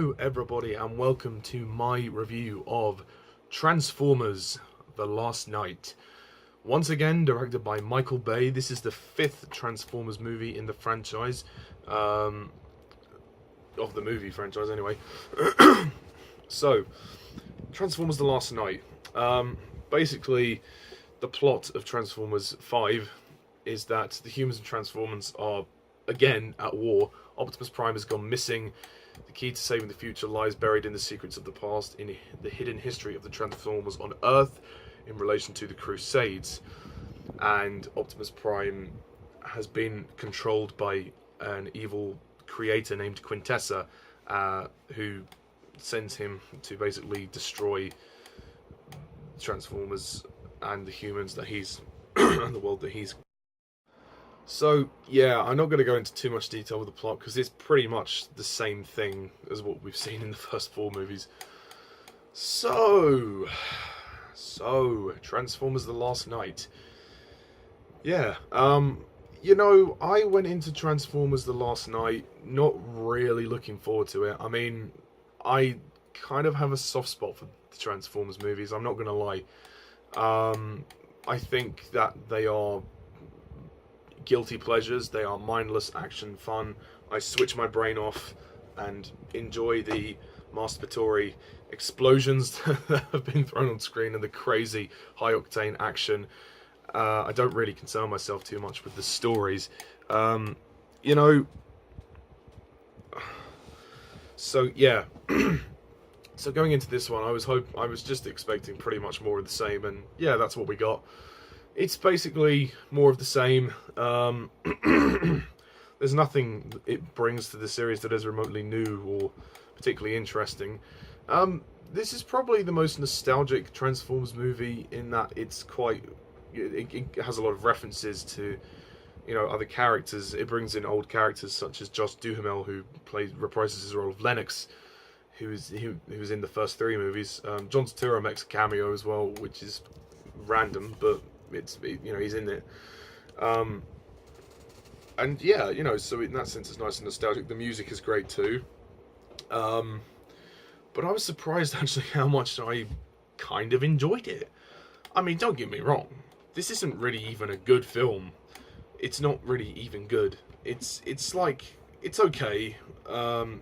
Hello everybody and welcome to my review of Transformers: The Last Knight. Once again directed by Michael Bay. This is the 5th Transformers movie in the franchise. Of the movie franchise anyway. So, Transformers: The Last Knight. Basically, the plot of Transformers 5 is that the humans and Transformers are again at war. Optimus Prime has gone missing. The key to saving the future lies buried in the secrets of the past, in the hidden history of the Transformers on Earth in relation to the Crusades. And Optimus Prime has been controlled by an evil creator named Quintessa, who sends him to basically destroy Transformers and the humans that he's and the world that he's. So, yeah, I'm not going to go into too much detail with the plot because it's pretty much the same thing as what we've seen in the first 4 movies. So, Transformers: The Last Knight. Yeah, you know, I went into Transformers: The Last Knight not really looking forward to it. I mean, I kind of have a soft spot for the Transformers movies, I'm not going to lie. I think that they are guilty pleasures. They are mindless action fun. I switch my brain off and enjoy the masturbatory explosions that have been thrown on screen and the crazy high-octane action. I don't really concern myself too much with the stories. You know, so yeah. So going into this one, I was just expecting pretty much more of the same, and yeah, that's what we got. It's basically more of the same. There's nothing it brings to the series that is remotely new or particularly interesting. This is probably the most nostalgic Transformers movie in that it's quite. It has a lot of references to, you know, other characters. It brings in old characters such as Josh Duhamel, who reprises his role of Lennox, who was in the first 3 movies. John Turturro makes a cameo as well, which is random, but you know, he's in it. And yeah, you know, so in that sense it's nice and nostalgic. The music is great too. But I was surprised actually how much I kind of enjoyed it. I mean, don't get me wrong, this isn't really even a good film. It's not really even good. It's like, it's okay.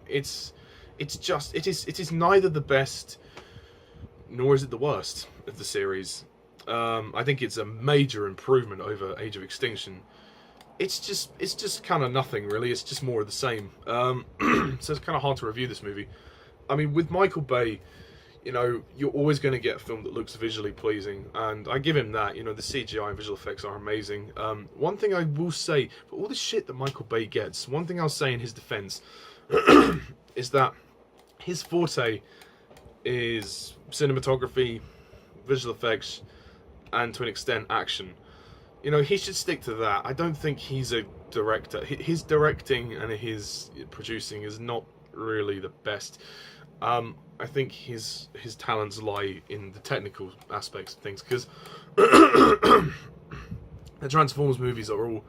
It is neither the best nor is it the worst of the series. I think it's a major improvement over Age of Extinction. It's just kind of nothing really. It's just more of the same. So it's kind of hard to review this movie. I mean, with Michael Bay, you know, you're always going to get a film that looks visually pleasing, and I give him that. You know, the CGI and visual effects are amazing. One thing I will say, for all the shit that Michael Bay gets, one thing I'll say in his defense is that his forte is cinematography, visual effects, and to an extent action. You know, he should stick to that. I don't think he's a director. His directing and his producing is not really the best. I think his talents lie in the technical aspects of things, because the Transformers movies are all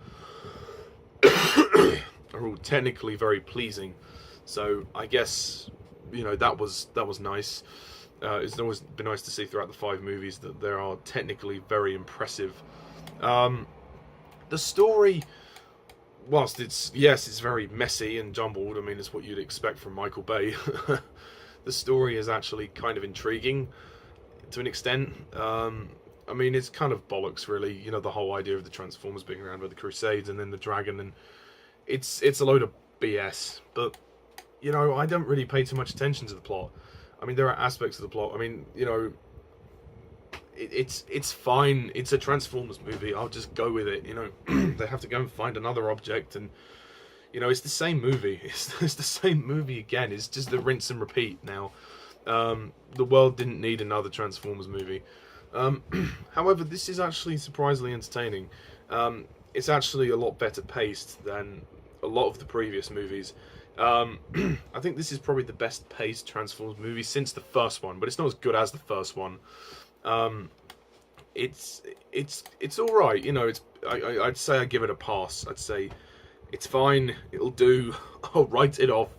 technically very pleasing. So I guess, you know, that was nice. It's always been nice to see throughout the 5 movies that they are technically very impressive. The story, whilst it's very messy and jumbled, I mean, it's what you'd expect from Michael Bay. The story is actually kind of intriguing to an extent. I mean, it's kind of bollocks, really. You know, the whole idea of the Transformers being around by the Crusades and then the dragon, and it's a load of BS. But, you know, I don't really pay too much attention to the plot. I mean, there are aspects of the plot. I mean, you know, it's fine. It's a Transformers movie. I'll just go with it. You know, they have to go and find another object, and you know, it's the same movie. It's the same movie again. It's just the rinse and repeat now. The world didn't need another Transformers movie. However, this is actually surprisingly entertaining. It's actually a lot better paced than a lot of the previous movies. I think this is probably the best paced Transformers movie since the first one, but it's not as good as the first one. It's all right. You know, I'd say I give it a pass. I'd say it's fine. It'll do. I'll write it off.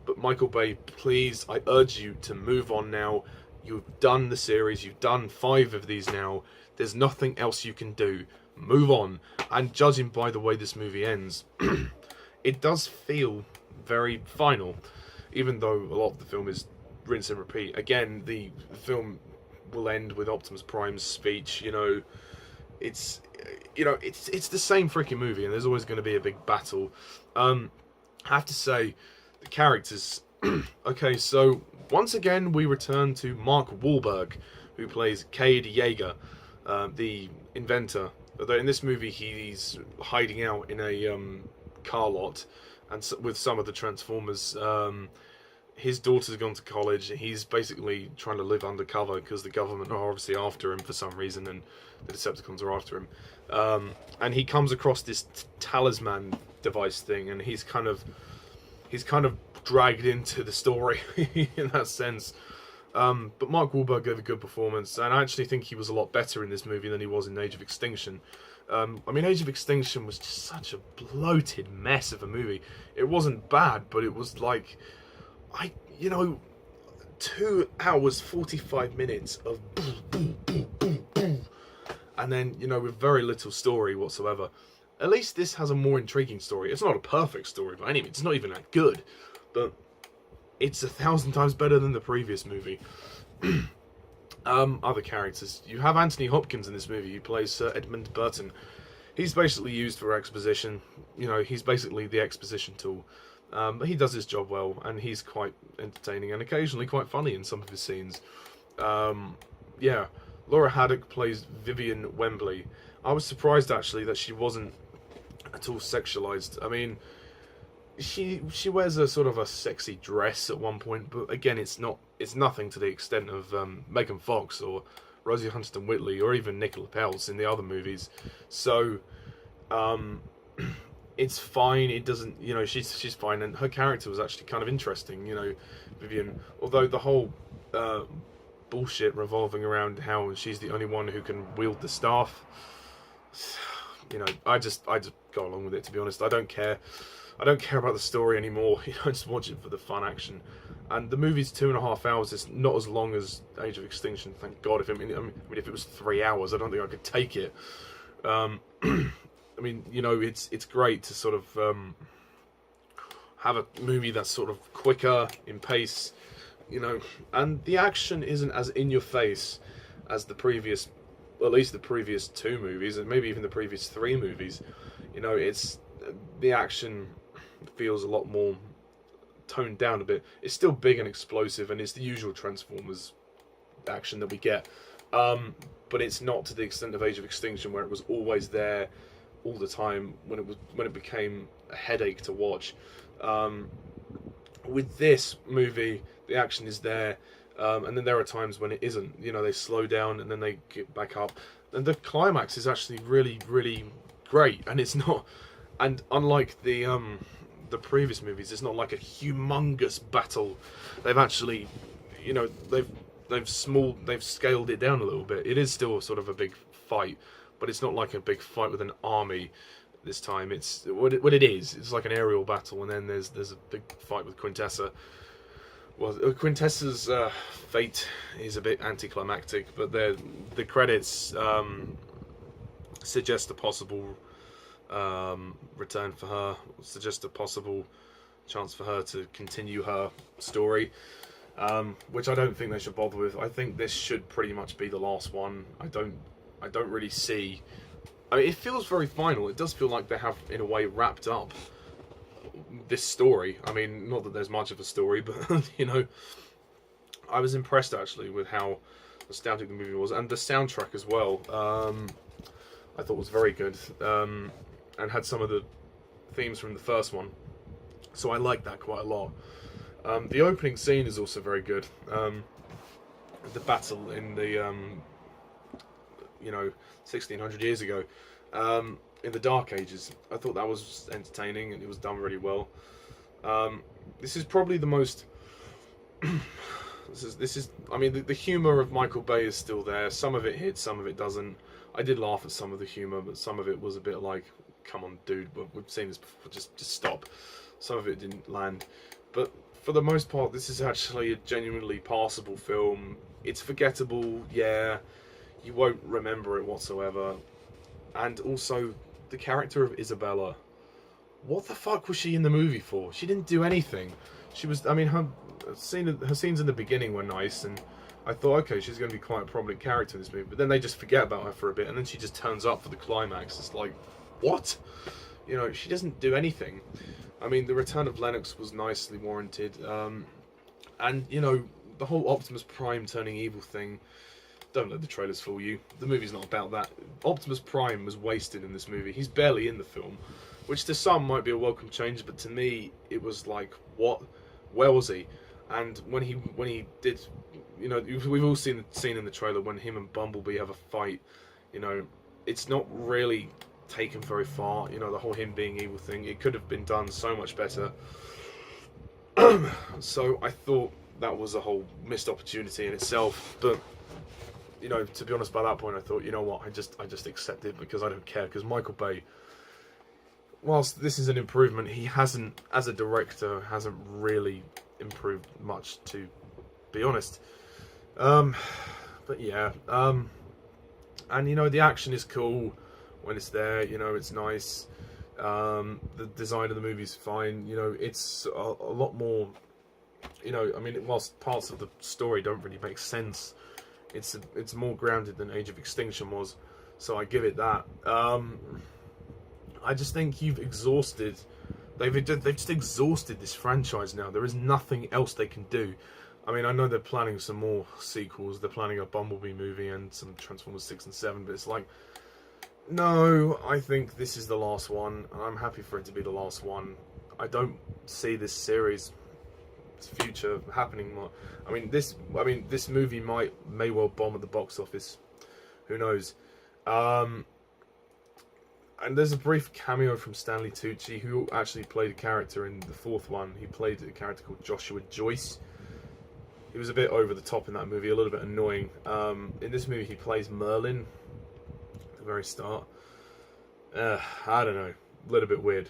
But Michael Bay, please, I urge you to move on now. You've done the series, you've done 5 of these now. There's nothing else you can do. Move on. And judging by the way this movie ends, it does feel very final, even though a lot of the film is rinse and repeat. Again, the film will end with Optimus Prime's speech. It's the same freaking movie, and there's always going to be a big battle. I have to say, the characters. Okay, so once again we return to Mark Whalberg, who plays Cade Yeager, the inventor. Although in this movie he's hiding out in a car lot, and with some of the Transformers. His daughter's gone to college. He's basically trying to live undercover because the government are obviously after him for some reason, and the Decepticons are after him. And he comes across this talisman device thing, and he's kind of dragged into the story in that sense. But Mark Whalberg gave a good performance, and I actually think he was a lot better in this movie than he was in Age of Extinction. I mean, Age of Extinction was just such a bloated mess of a movie. It wasn't bad, but it was like, 2 hours 45 minutes of boom, boom, boom, boom, boom, and then with very little story whatsoever. At least this has a more intriguing story. It's not a perfect story by any means. It's not even that good, but it's 1,000 times better than the previous movie. Other characters. You have Anthony Hopkins in this movie. He plays Sir Edmund Burton. He's basically used for exposition. He's basically the exposition tool. But he does his job well, and he's quite entertaining and occasionally quite funny in some of his scenes. Yeah, Laura Haddock plays Vivian Wembley. I was surprised actually that she wasn't at all sexualized. I mean, she wears a sort of a sexy dress at one point, but again, it's nothing to the extent of Megan Fox or Rosie Huntington-Whiteley or even Nicola Peltz in the other movies. So, it's fine. It doesn't, she's fine, and her character was actually kind of interesting. Vivian, although the whole bullshit revolving around how she's the only one who can wield the staff. I just go along with it, to be honest. I don't care about the story anymore. I just watch it for the fun action. And the movie's 2.5 hours. It's not as long as Age of Extinction, thank God. If it was 3 hours, I don't think I could take it. I mean, it's great to sort of have a movie that's sort of quicker in pace, and the action isn't as in your face as the previous, well, at least the previous 2 movies, and maybe even the previous 3 movies. It's the action feels a lot more toned down a bit. It's still big and explosive, and it's the usual Transformers action that we get, but it's not to the extent of Age of Extinction, where it was always there all the time, when it became a headache to watch. With this movie, the action is there, and then there are times when it isn't. They slow down and then they get back up, and the climax is actually really, really great. And it's not, and unlike the previous movies, it's not like a humongous battle. They've actually, they've scaled it down a little bit. It is still sort of a big fight, but it's not like a big fight with an army this time. It's what it is. It's like an aerial battle, and then there's a big fight with Quintessa. Well, Quintessa's fate is a bit anticlimactic, but the credits suggest a possible return for her, suggest a possible chance for her to continue her story, which I don't think they should bother with. I think this should pretty much be the last one. I don't really see. I mean, it feels very final. It does feel like they have, in a way, wrapped up this story. I mean, not that there's much of a story, but I was impressed actually with how nostalgic the movie was, and the soundtrack as well. I thought was very good, and had some of the themes from the first one, so I liked that quite a lot. The opening scene is also very good. The battle in the 1600 years ago, in the Dark Ages. I thought that was entertaining, and it was done really well. This is probably the most. This is. I mean, the humour of Michael Bay is still there. Some of it hits, some of it doesn't. I did laugh at some of the humour, but some of it was a bit like, "Come on, dude, we've seen this before. Just stop." Some of it didn't land, but for the most part, this is actually a genuinely passable film. It's forgettable, yeah. You won't remember it whatsoever. And also, the character of Isabella. What the fuck was she in the movie for? She didn't do anything. She was, I mean, her scenes in the beginning were nice, and I thought, okay, she's going to be quite a prominent character in this movie. But then they just forget about her for a bit, and then she just turns up for the climax. It's like, what? You know, she doesn't do anything. I mean, the return of Lennox was nicely warranted. And, you know, the whole Optimus Prime turning evil thing, don't let the trailers fool you. The movie's not about that. Optimus Prime was wasted in this movie. He's barely in the film, which to some might be a welcome change, but to me, it was like, what? Where was he? And when he did, you know, we've all seen the scene in the trailer when him and Bumblebee have a fight. You know, it's not really taken very far. You know, the whole him being evil thing, it could have been done so much better. So I thought that was a whole missed opportunity in itself. But you know, to be honest, by that point I thought, you know what, I just accept it because I don't care. Because Michael Bay, whilst this is an improvement, he hasn't, as a director, hasn't really improved much, to be honest. But yeah, and you know, the action is cool when it's there. You know, it's nice. The design of the movie is fine. You know, it's a lot more. You know, I mean, whilst parts of the story don't really make sense, it's more grounded than Age of Extinction was. So I give it that. I just think you've exhausted. They've just exhausted this franchise now. There is nothing else they can do. I mean, I know they're planning some more sequels. They're planning a Bumblebee movie and some Transformers 6 and 7, but it's like, no, I think this is the last one, and I'm happy for it to be the last one. I don't see this series' future happening more. I mean, this movie may well bomb at the box office. Who knows? And there's a brief cameo from Stanley Tucci, who actually played a character in the fourth one. He played a character called Joshua Joyce. He was a bit over the top in that movie, a little bit annoying. In this movie, he plays Merlin at the very start. I don't know, a little bit weird.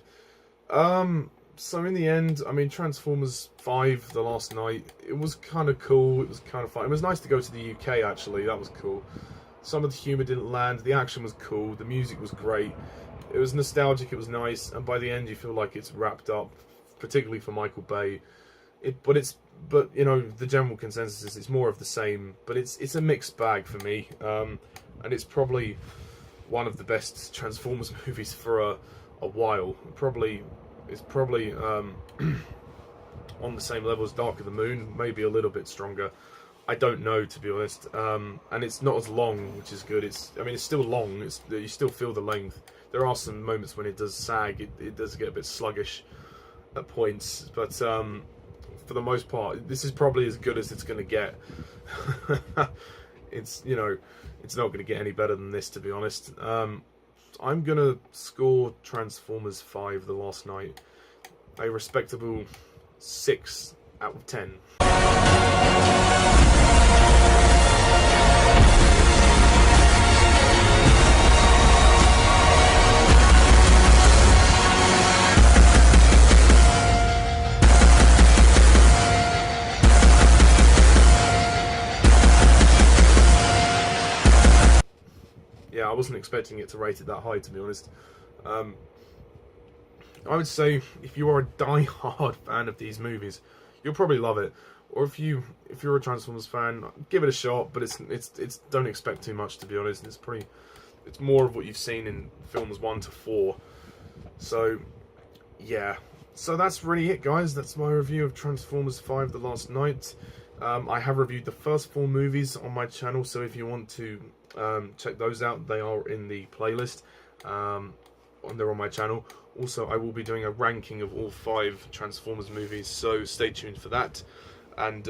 So in the end, I mean, Transformers 5, The Last Night, it was kind of cool, it was kind of fun. It was nice to go to the UK, actually, that was cool. Some of the humour didn't land, the action was cool, the music was great. It was nostalgic, it was nice, and by the end you feel like it's wrapped up, particularly for Michael Bay. But you know, the general consensus is it's more of the same, but it's a mixed bag for me. And it's probably one of the best Transformers movies for a while. It's probably on the same level as Dark of the Moon, maybe a little bit stronger. I don't know, to be honest. And it's not as long, which is good. It's still long. You still feel the length. There are some moments when it does sag. It does get a bit sluggish at points, but for the most part, this is probably as good as it's going to get. It's not going to get any better than this, to be honest. I'm going to score Transformers 5 The Last Night a respectable 6 out of 10. Yeah, I wasn't expecting it to rate it that high, to be honest. I would say if you are a die-hard fan of these movies, you'll probably love it. Or if you're a Transformers fan, give it a shot. But it's don't expect too much, to be honest. It's more of what you've seen in films 1 to 4. So yeah, so that's really it, guys. That's my review of Transformers 5: The Last Night. I have reviewed the first 4 movies on my channel, so if you want to check those out, they are in the playlist, and they're on my channel. Also, I will be doing a ranking of all 5 Transformers movies, so stay tuned for that. And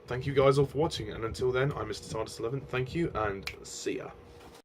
thank you guys all for watching, and until then, I'm Mr. TARDIS11. Thank you, and see ya.